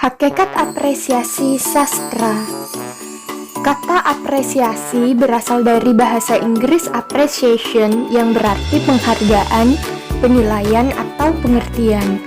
Hakikat apresiasi sastra. Kata apresiasi berasal dari bahasa Inggris appreciation yang berarti penghargaan, penilaian, atau pengertian.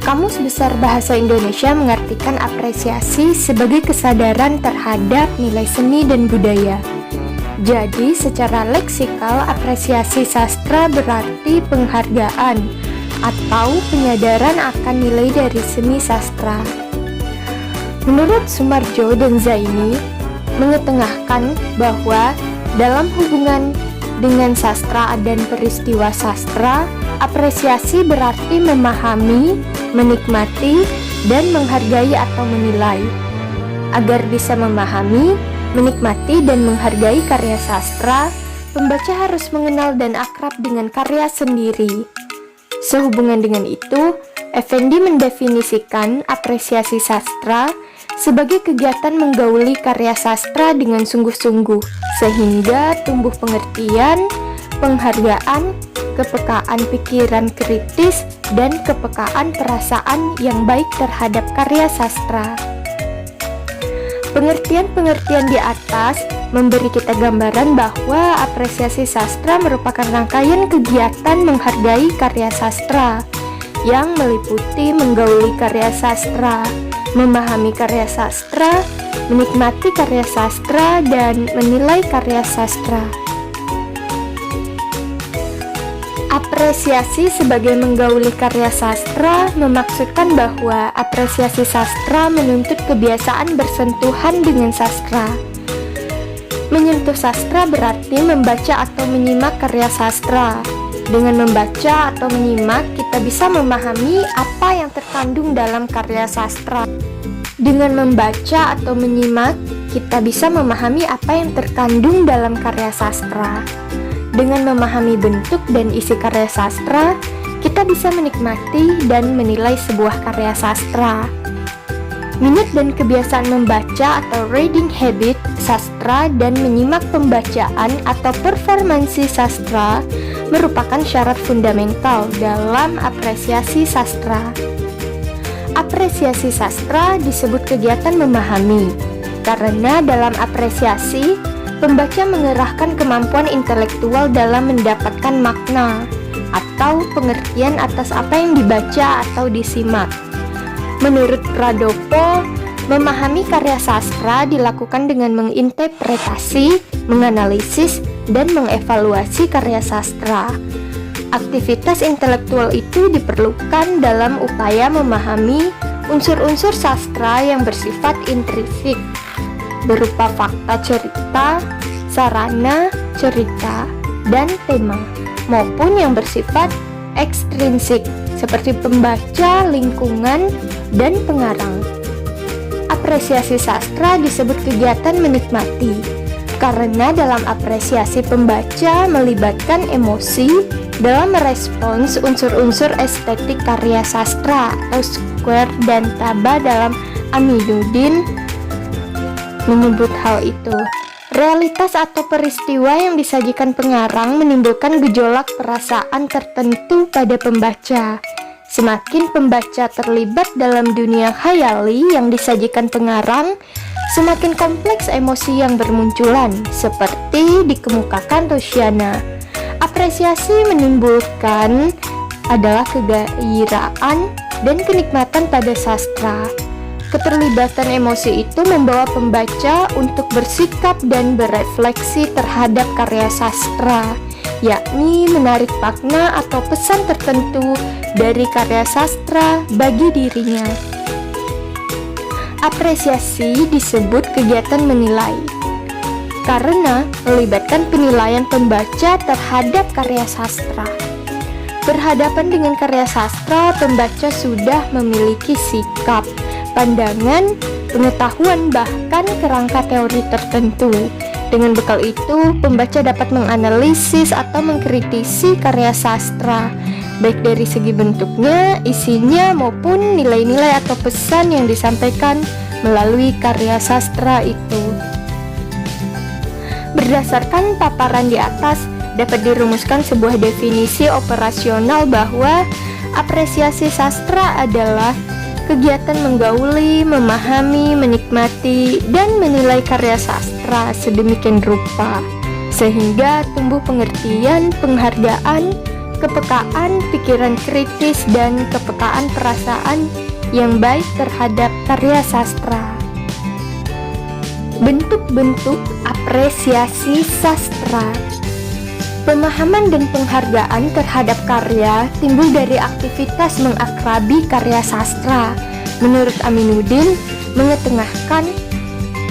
Kamus Besar Bahasa Indonesia mengartikan apresiasi sebagai kesadaran terhadap nilai seni dan budaya. Jadi, secara leksikal, apresiasi sastra berarti penghargaan atau penyadaran akan nilai dari seni sastra. Menurut Sumarjo dan Zaini, mengetengahkan bahwa dalam hubungan dengan sastra dan peristiwa sastra, apresiasi berarti memahami, menikmati, dan menghargai atau menilai. Agar bisa memahami, menikmati, dan menghargai karya sastra, pembaca harus mengenal dan akrab dengan karya sendiri. Sehubungan dengan itu, Effendi mendefinisikan apresiasi sastra sebagai kegiatan menggauli karya sastra dengan sungguh-sungguh, sehingga tumbuh pengertian, penghargaan, kepekaan pikiran kritis, dan kepekaan perasaan yang baik terhadap karya sastra. Pengertian-pengertian di atas memberi kita gambaran bahwa apresiasi sastra merupakan rangkaian kegiatan menghargai karya sastra yang meliputi menggauli karya sastra, memahami karya sastra, menikmati karya sastra, dan menilai karya sastra. Apresiasi sebagai menggauli karya sastra memaksudkan bahwa apresiasi sastra menuntut kebiasaan bersentuhan dengan sastra. Menyentuh sastra berarti membaca atau menyimak karya sastra. Dengan membaca atau menyimak, kita bisa memahami apa yang terkandung dalam karya sastra. Dengan membaca atau menyimak, kita bisa memahami apa yang terkandung dalam karya sastra. Dengan memahami bentuk dan isi karya sastra, kita bisa menikmati dan menilai sebuah karya sastra. Minat dan kebiasaan membaca atau reading habit sastra dan menyimak pembacaan atau performansi sastra merupakan syarat fundamental dalam apresiasi sastra. Apresiasi sastra disebut kegiatan memahami, karena dalam apresiasi, pembaca mengerahkan kemampuan intelektual dalam mendapatkan makna atau pengertian atas apa yang dibaca atau disimak. Menurut Pradopo, memahami karya sastra dilakukan dengan menginterpretasi, menganalisis, dan mengevaluasi karya sastra. Aktivitas intelektual itu diperlukan dalam upaya memahami unsur-unsur sastra yang bersifat intrinsik, berupa fakta cerita, sarana cerita, dan tema, maupun yang bersifat ekstrinsik, seperti pembaca, lingkungan, dan pengarang. Apresiasi sastra disebut kegiatan menikmati, karena dalam apresiasi pembaca melibatkan emosi dalam merespons unsur-unsur estetik karya sastra atau Square dan Taba dalam Aminuddin menyebut hal itu. Realitas atau peristiwa yang disajikan pengarang menimbulkan gejolak perasaan tertentu pada pembaca. Semakin pembaca terlibat dalam dunia khayali yang disajikan pengarang, semakin kompleks emosi yang bermunculan, seperti dikemukakan Rosiana. Apresiasi menimbulkan adalah kegairaan dan kenikmatan pada sastra. Keterlibatan emosi itu membawa pembaca untuk bersikap dan berefleksi terhadap karya sastra, yakni menarik makna atau pesan tertentu dari karya sastra bagi dirinya. Apresiasi disebut kegiatan menilai, karena melibatkan penilaian pembaca terhadap karya sastra. Berhadapan dengan karya sastra, pembaca sudah memiliki sikap, pandangan, pengetahuan, bahkan kerangka teori tertentu. Dengan bekal itu, pembaca dapat menganalisis atau mengkritisi karya sastra, baik dari segi bentuknya, isinya, maupun nilai-nilai atau pesan yang disampaikan melalui karya sastra itu. Berdasarkan paparan di atas, dapat dirumuskan sebuah definisi operasional bahwa apresiasi sastra adalah kegiatan menggauli, memahami, menikmati, dan menilai karya sastra sedemikian rupa sehingga tumbuh pengertian, penghargaan, kepekaan, pikiran kritis, dan kepekaan perasaan yang baik terhadap karya sastra. Bentuk-bentuk apresiasi sastra. Pemahaman dan penghargaan terhadap karya timbul dari aktivitas mengakrabi karya sastra. Menurut Aminuddin, mengetengahkan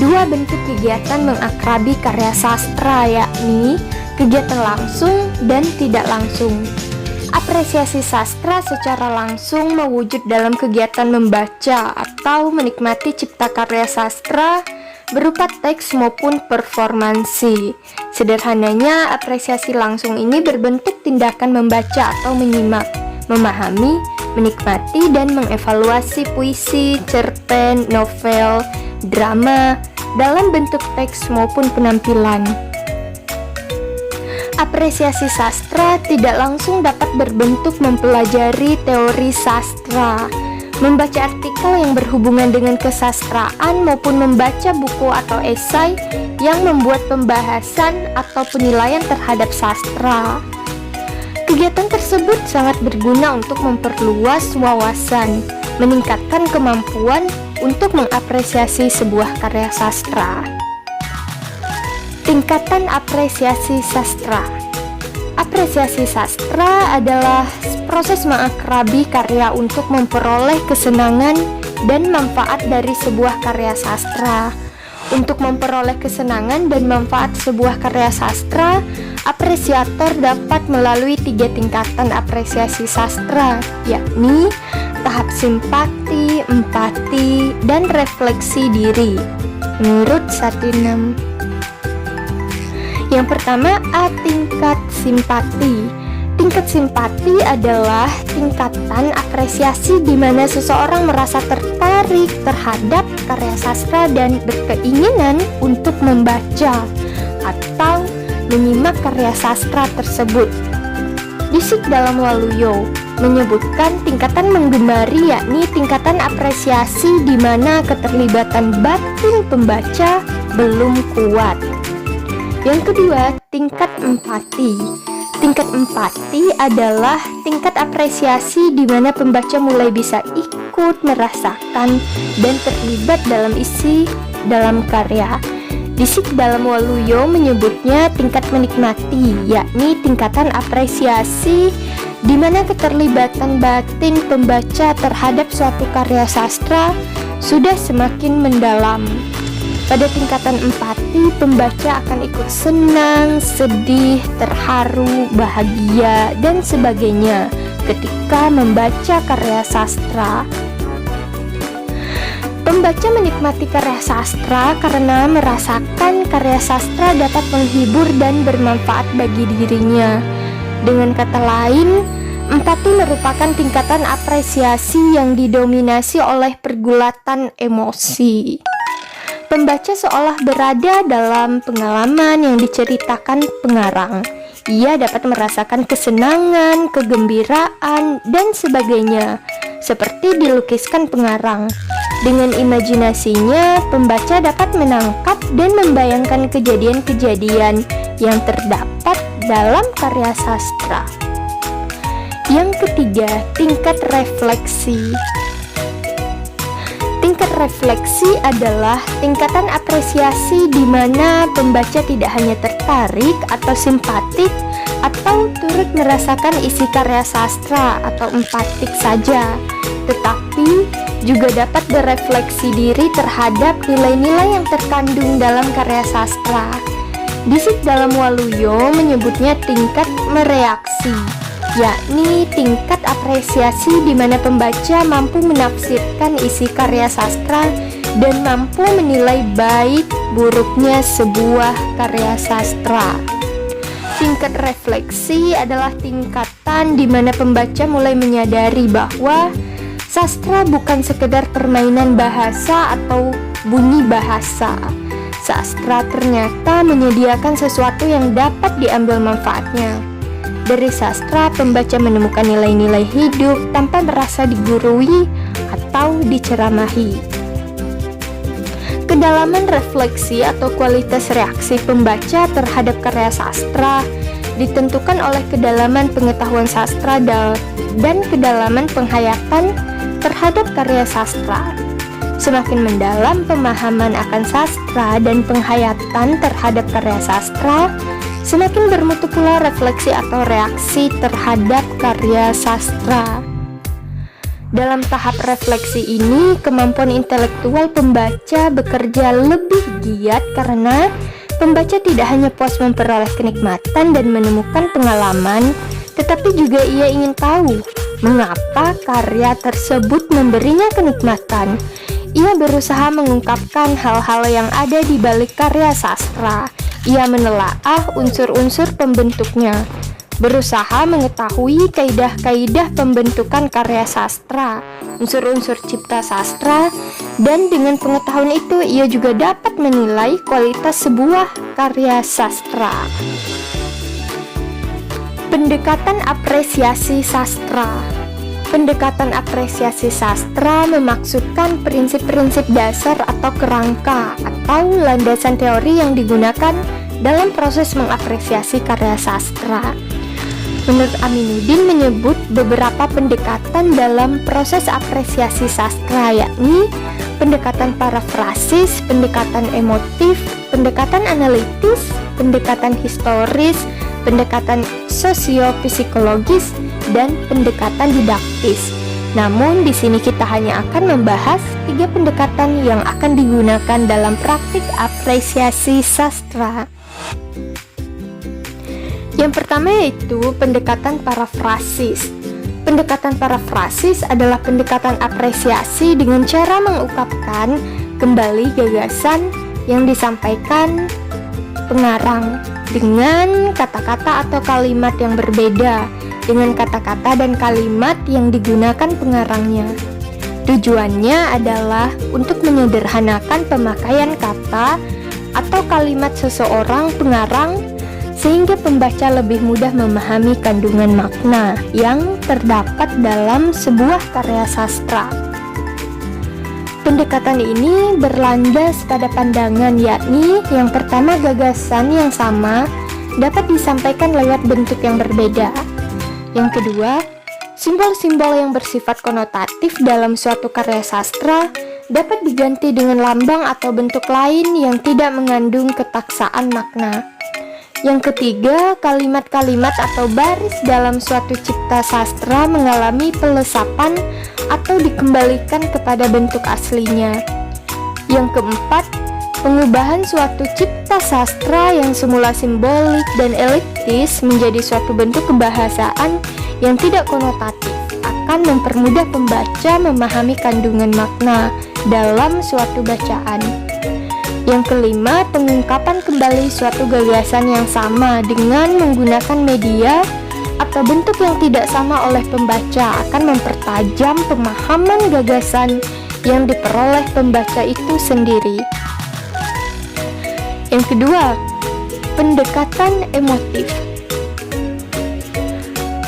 dua bentuk kegiatan mengakrabi karya sastra, yakni kegiatan langsung dan tidak langsung. Apresiasi sastra secara langsung mewujud dalam kegiatan membaca atau menikmati cipta karya sastra berupa teks maupun performansi. Sederhananya, apresiasi langsung ini berbentuk tindakan membaca atau menyimak, memahami, menikmati, dan mengevaluasi puisi, cerpen, novel, drama dalam bentuk teks maupun penampilan. Apresiasi sastra tidak langsung dapat berbentuk mempelajari teori sastra, membaca artikel yang berhubungan dengan kesastraan, maupun membaca buku atau esai yang membuat pembahasan atau penilaian terhadap sastra. Kegiatan tersebut sangat berguna untuk memperluas wawasan, meningkatkan kemampuan untuk mengapresiasi sebuah karya sastra. Tingkatan apresiasi sastra. Apresiasi sastra adalah proses mengakrabi karya untuk memperoleh kesenangan dan manfaat dari sebuah karya sastra. Untuk memperoleh kesenangan dan manfaat sebuah karya sastra, apresiator dapat melalui 3 tingkatan apresiasi sastra, yakni tahap simpati, empati, dan refleksi diri. Menurut Satinam. Yang pertama, A. Tingkat simpati. Tingkat simpati adalah tingkatan apresiasi di mana seseorang merasa tertarik terhadap karya sastra dan berkeinginan untuk membaca atau menyimak karya sastra tersebut. Disik dalam Waluyo menyebutkan tingkatan menggemari, yakni tingkatan apresiasi di mana keterlibatan batin pembaca belum kuat. Yang kedua, tingkat empati. Tingkat empati adalah tingkat apresiasi di mana pembaca mulai bisa ikut merasakan dan terlibat dalam isi dalam karya. Disik dalam Waluyo menyebutnya tingkat menikmati, yakni tingkatan apresiasi di mana keterlibatan batin pembaca terhadap suatu karya sastra sudah semakin mendalam. Pada tingkatan empati, pembaca akan ikut senang, sedih, terharu, bahagia, dan sebagainya ketika membaca karya sastra. Pembaca menikmati karya sastra karena merasakan karya sastra dapat menghibur dan bermanfaat bagi dirinya. Dengan kata lain, empati merupakan tingkatan apresiasi yang didominasi oleh pergulatan emosi. Pembaca seolah berada dalam pengalaman yang diceritakan pengarang. Ia dapat merasakan kesenangan, kegembiraan, dan sebagainya, seperti dilukiskan pengarang. Dengan imajinasinya, pembaca dapat menangkap dan membayangkan kejadian-kejadian yang terdapat dalam karya sastra. Yang ketiga, tingkat refleksi. Tingkat refleksi adalah tingkatan apresiasi di mana pembaca tidak hanya tertarik atau simpatik atau turut merasakan isi karya sastra atau empatik saja, tetapi juga dapat berefleksi diri terhadap nilai-nilai yang terkandung dalam karya sastra. Disik dalam Waluyo menyebutnya tingkat mereaksi, yakni tingkat apresiasi di mana pembaca mampu menafsirkan isi karya sastra dan mampu menilai baik buruknya sebuah karya sastra. Tingkat refleksi adalah tingkatan di mana pembaca mulai menyadari bahwa sastra bukan sekedar permainan bahasa atau bunyi bahasa. Sastra ternyata menyediakan sesuatu yang dapat diambil manfaatnya. Dari sastra, pembaca menemukan nilai-nilai hidup tanpa merasa digurui atau diceramahi. Kedalaman refleksi atau kualitas reaksi pembaca terhadap karya sastra ditentukan oleh kedalaman pengetahuan sastra dan kedalaman penghayatan terhadap karya sastra. Semakin mendalam pemahaman akan sastra dan penghayatan terhadap karya sastra, semakin bermutu pula refleksi atau reaksi terhadap karya sastra. Dalam tahap refleksi ini, kemampuan intelektual pembaca bekerja lebih giat karena pembaca tidak hanya puas memperoleh kenikmatan dan menemukan pengalaman, tetapi juga ia ingin tahu mengapa karya tersebut memberinya kenikmatan. Ia berusaha mengungkapkan hal-hal yang ada di balik karya sastra. Ia menelaah unsur-unsur pembentuknya, berusaha mengetahui kaidah-kaidah pembentukan karya sastra, unsur-unsur cipta sastra, dan dengan pengetahuan itu ia juga dapat menilai kualitas sebuah karya sastra. Pendekatan apresiasi sastra. Pendekatan apresiasi sastra memaksudkan prinsip-prinsip dasar atau kerangka atau landasan teori yang digunakan dalam proses mengapresiasi karya sastra. Menurut Aminuddin menyebut beberapa pendekatan dalam proses apresiasi sastra, yakni pendekatan parafrasis, pendekatan emotif, pendekatan analitis, pendekatan historis, pendekatan sosio-psikologis, dan pendekatan didaktis. Namun di sini kita hanya akan membahas 3 pendekatan yang akan digunakan dalam praktik apresiasi sastra. Yang pertama yaitu pendekatan parafrasis. Pendekatan parafrasis adalah pendekatan apresiasi dengan cara mengungkapkan kembali gagasan yang disampaikan pengarang dengan kata-kata atau kalimat yang berbeda dengan kata-kata dan kalimat yang digunakan pengarangnya. Tujuannya adalah untuk menyederhanakan pemakaian kata atau kalimat seseorang pengarang sehingga pembaca lebih mudah memahami kandungan makna yang terdapat dalam sebuah karya sastra. Pendekatan ini berlandas pada pandangan, yakni yang pertama, gagasan yang sama dapat disampaikan lewat bentuk yang berbeda. Yang kedua, simbol-simbol yang bersifat konotatif dalam suatu karya sastra dapat diganti dengan lambang atau bentuk lain yang tidak mengandung ketaksaan makna. Yang ketiga, kalimat-kalimat atau baris dalam suatu cipta sastra mengalami pelesapan atau dikembalikan kepada bentuk aslinya. Yang keempat, pengubahan suatu cipta sastra yang semula simbolik dan eliptis menjadi suatu bentuk kebahasaan yang tidak konotatif akan mempermudah pembaca memahami kandungan makna dalam suatu bacaan. Yang kelima, pengungkapan kembali suatu gagasan yang sama dengan menggunakan media atau bentuk yang tidak sama oleh pembaca akan mempertajam pemahaman gagasan yang diperoleh pembaca itu sendiri. Yang kedua, pendekatan emotif.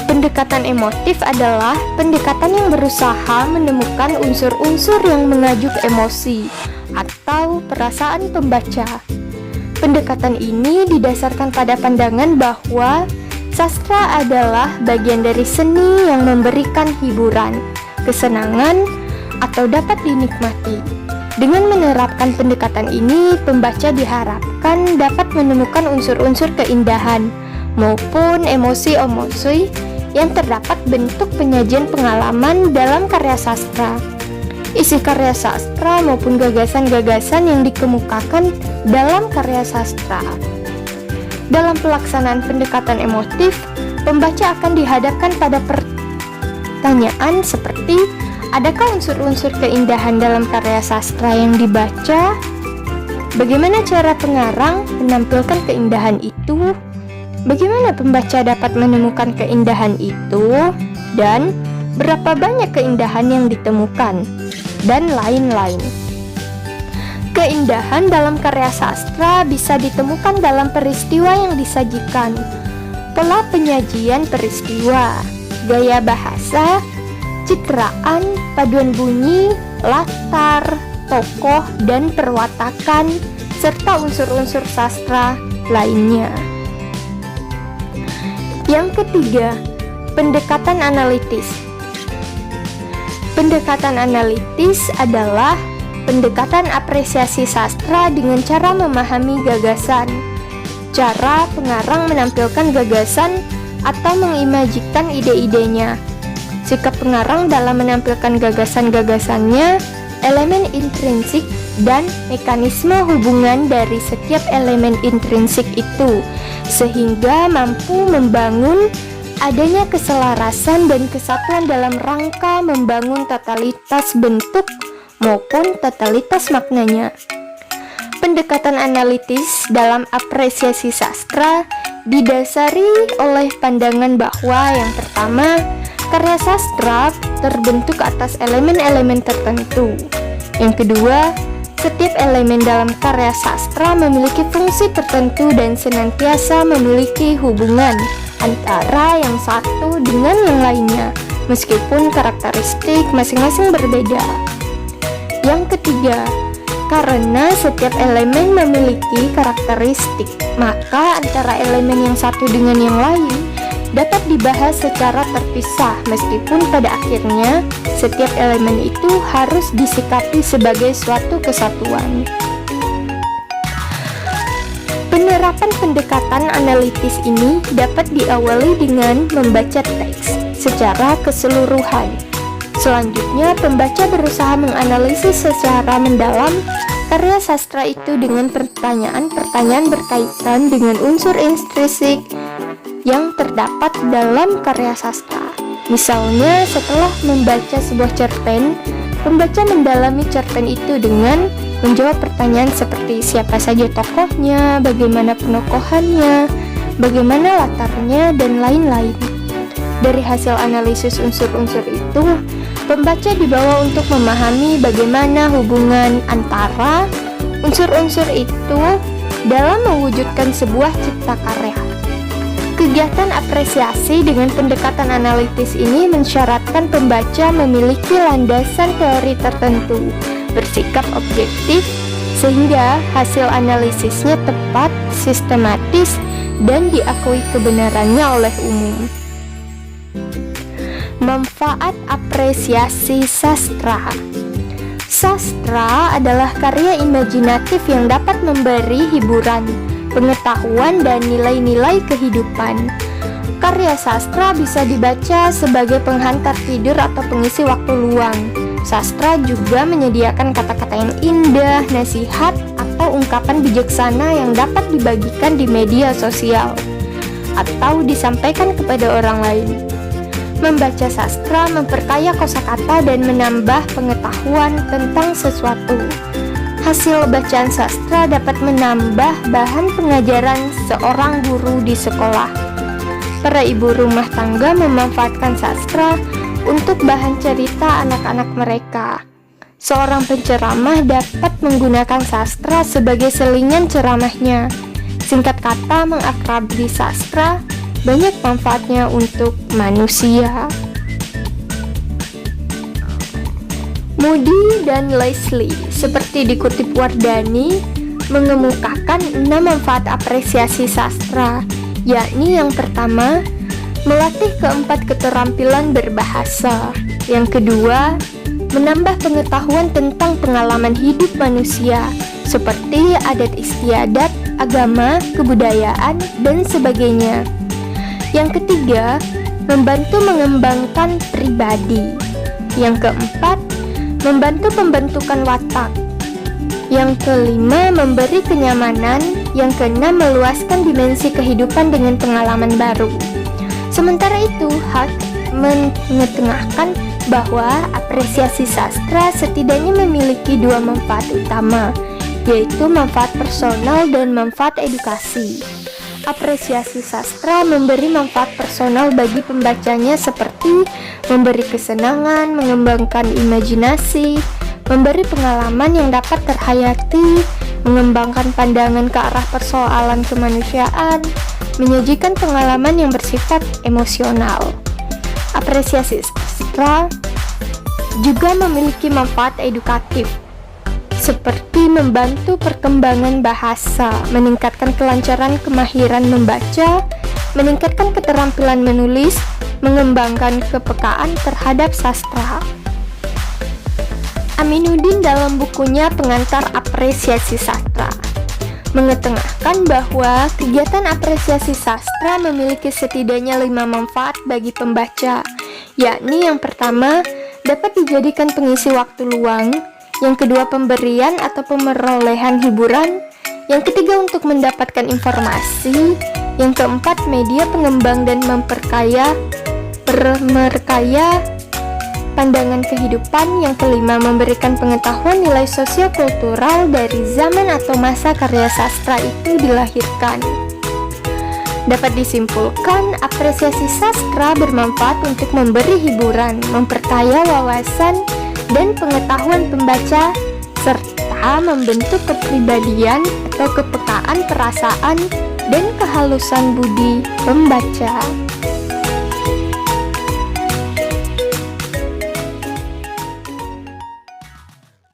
Pendekatan emotif adalah pendekatan yang berusaha menemukan unsur-unsur yang mengajuk emosi atau perasaan pembaca. Pendekatan ini didasarkan pada pandangan bahwa sastra adalah bagian dari seni yang memberikan hiburan, kesenangan, atau dapat dinikmati. Dengan menerapkan pendekatan ini, pembaca diharapkan dapat menemukan unsur-unsur keindahan maupun emosi-emosi yang terdapat bentuk penyajian pengalaman dalam karya sastra. Isi karya sastra maupun gagasan-gagasan yang dikemukakan dalam karya sastra. Dalam pelaksanaan pendekatan emotif, pembaca akan dihadapkan pada pertanyaan seperti, adakah unsur-unsur keindahan dalam karya sastra yang dibaca? Bagaimana cara pengarang menampilkan keindahan itu? Bagaimana pembaca dapat menemukan keindahan itu? Dan berapa banyak keindahan yang ditemukan? Dan lain-lain. Keindahan dalam karya sastra bisa ditemukan dalam peristiwa yang disajikan, pola penyajian peristiwa, gaya bahasa, citraan, paduan bunyi, latar, tokoh, dan perwatakan, serta unsur-unsur sastra lainnya. Yang ketiga, pendekatan analitis. Pendekatan analitis adalah pendekatan apresiasi sastra dengan cara memahami gagasan. Cara pengarang menampilkan gagasan atau mengimajikan ide-idenya. Sikap pengarang dalam menampilkan gagasan-gagasannya, elemen intrinsik, dan mekanisme hubungan dari setiap elemen intrinsik itu, sehingga mampu membangun adanya keselarasan dan kesatuan dalam rangka membangun totalitas bentuk maupun totalitas maknanya. Pendekatan analitis dalam apresiasi sastra didasari oleh pandangan bahwa yang pertama, karya sastra terbentuk atas elemen-elemen tertentu. Yang kedua, setiap elemen dalam karya sastra memiliki fungsi tertentu dan senantiasa memiliki hubungan antara yang satu dengan yang lainnya, meskipun karakteristik masing-masing berbeda. Yang ketiga, karena setiap elemen memiliki karakteristik, maka antara elemen yang satu dengan yang lain dapat dibahas secara terpisah, meskipun pada akhirnya setiap elemen itu harus disikapi sebagai suatu kesatuan. Penerapan pendekatan analitis ini dapat diawali dengan membaca teks secara keseluruhan. Selanjutnya, pembaca berusaha menganalisis secara mendalam karya sastra itu dengan pertanyaan-pertanyaan berkaitan dengan unsur intrinsik yang terdapat dalam karya sastra. Misalnya, setelah membaca sebuah cerpen, pembaca mendalami cerpen itu dengan menjawab pertanyaan seperti siapa saja tokohnya, bagaimana penokohannya, bagaimana latarnya, dan lain-lain. Dari hasil analisis unsur-unsur itu, pembaca dibawa untuk memahami bagaimana hubungan antara unsur-unsur itu dalam mewujudkan sebuah cipta karya. Kegiatan apresiasi dengan pendekatan analitis ini mensyaratkan pembaca memiliki landasan teori tertentu, bersikap objektif, sehingga hasil analisisnya tepat, sistematis, dan diakui kebenarannya oleh umum. Manfaat apresiasi sastra. Sastra adalah karya imajinatif yang dapat memberi hiburan, pengetahuan, dan nilai-nilai kehidupan. Karya sastra bisa dibaca sebagai penghantar tidur atau pengisi waktu luang. Sastra juga menyediakan kata-kata yang indah, nasihat, atau ungkapan bijaksana yang dapat dibagikan di media sosial atau disampaikan kepada orang lain. Membaca sastra memperkaya kosakata dan menambah pengetahuan tentang sesuatu. Hasil bacaan sastra dapat menambah bahan pengajaran seorang guru di sekolah. Para ibu rumah tangga memanfaatkan sastra untuk bahan cerita anak-anak mereka. Seorang penceramah dapat menggunakan sastra sebagai selingan ceramahnya. Singkat kata, mengakrabi sastra banyak manfaatnya untuk manusia. Moody dan Leslie, seperti dikutip Wardani, mengemukakan 6 manfaat apresiasi sastra, yakni yang pertama, melatih keempat keterampilan berbahasa. Yang kedua, menambah pengetahuan tentang pengalaman hidup manusia, seperti adat istiadat, agama, kebudayaan, dan sebagainya. Yang ketiga, membantu mengembangkan pribadi. Yang keempat, membantu pembentukan watak. Yang kelima, memberi kenyamanan. Yang keenam, meluaskan dimensi kehidupan dengan pengalaman baru. Sementara itu, Hart mengetengahkan bahwa apresiasi sastra setidaknya memiliki 2 manfaat utama, yaitu manfaat personal dan manfaat edukasi. Apresiasi sastra memberi manfaat personal bagi pembacanya seperti memberi kesenangan, mengembangkan imajinasi, memberi pengalaman yang dapat terhayati, mengembangkan pandangan ke arah persoalan kemanusiaan, menyajikan pengalaman yang bersifat emosional. Apresiasi sastra juga memiliki manfaat edukatif, seperti membantu perkembangan bahasa, meningkatkan kelancaran kemahiran membaca, meningkatkan keterampilan menulis, mengembangkan kepekaan terhadap sastra. Aminuddin dalam bukunya Pengantar Apresiasi Sastra mengetengahkan bahwa kegiatan apresiasi sastra memiliki setidaknya 5 manfaat bagi pembaca, yakni yang pertama, dapat dijadikan pengisi waktu luang, yang kedua pemberian atau pemerolehan hiburan, yang ketiga untuk mendapatkan informasi, yang keempat media pengembang dan memperkaya pandangan kehidupan, yang kelima memberikan pengetahuan nilai sosiokultural dari zaman atau masa karya sastra itu dilahirkan. Dapat disimpulkan, apresiasi sastra bermanfaat untuk memberi hiburan, memperkaya wawasan dan pengetahuan pembaca, serta membentuk kepribadian atau kepekaan perasaan dan kehalusan budi pembaca.